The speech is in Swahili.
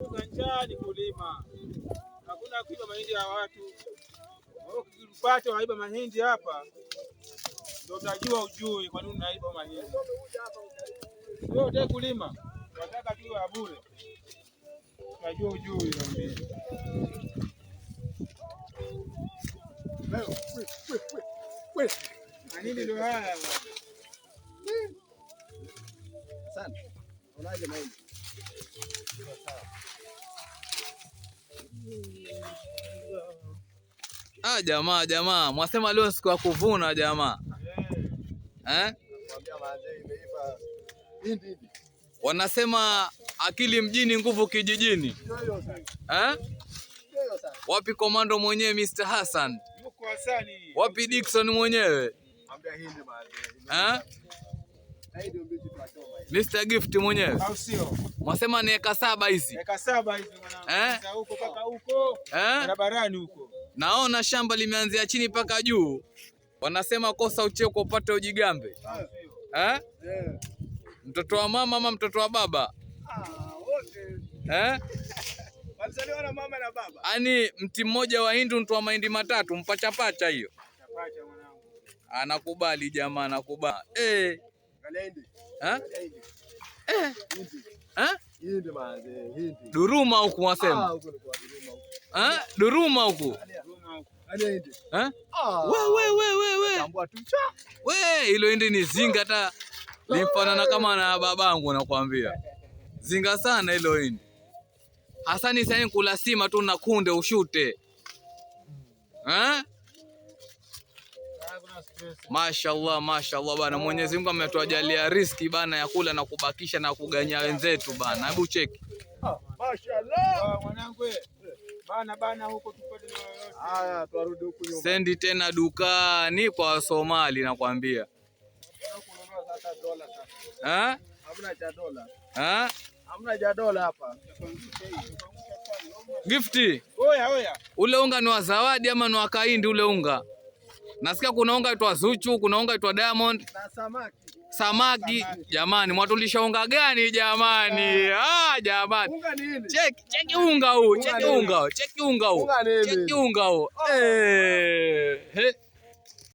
Njaa ni kulima, hakuna kuiba mahindi ya watu. Ukipata waiba mahindi hapa, ndio utajua ujui kwa nini unaiba mahindi. Wewe unataka kulima, unataka tu ya bure, utajua ujui naambia. Mahindi ndio haya. Asante. Unaje mahindi? Jamaa, mwasema leo siku ya kuvuna jamaa. Wanasema akili mjini, nguvu kijijini. Wapi komando mwenyewe Mr. Hassan? Yuko Hassani. Wapi Dickson mwenyewe? Mr. Gift mwenyewe. Au sio? Mwasema ni eka 7 hizi. Eka 7 hizi mwanangu. Huko paka huko. Barabarani huko. Naona shamba limeanzia chini paka juu. Wanasema kosa ucheko upate ujigambe. Mtoto wa mama ama mtoto wa baba? Wote. Walizaliwa na mama na baba. Yaani mti mmoja wa hindi mtu wa mahindi matatu mpacha hiyo. Mpacha mwanangu. Anakubali jamaa, anakubali. Hindi maze, hindi. Duruma huku wasema. Huko ni kwa Duruma huko. Duruma huku. Duruma huko. Hindi. We. Tambua tu cha. We, hilo hindi ni zinga hata limfanana kama na babangu nakwambia. Zinga sana hilo hindi. Hasani sasa kula sima tu na kunde ushute. Mashallah bana, Mwenyezi Mungu ametuajalia riziki bana ya kula na kubakisha na kuganya wenzetu bana. Hebu cheki. Mashallah. Mwanangu bana huko tupate na yoyote. Haya tuarudi huko nyuma. Sendi tena dukani kwa Somali nakwambia. Hamna cha dola. Hamna cha dola hapa. Gifti. Oya. Ule unga ni wa zawadi ama ni wa kaindi ule unga? Nasikia kuna unga itwa Zuchu, kuna unga itwa Diamond. Na samaki. Jamani, mwatulisha unga gani jamani? Jamani. Unga ni nini? Cheki unga huu, cheki unga huu. Unga ni nini? Cheki unga huu.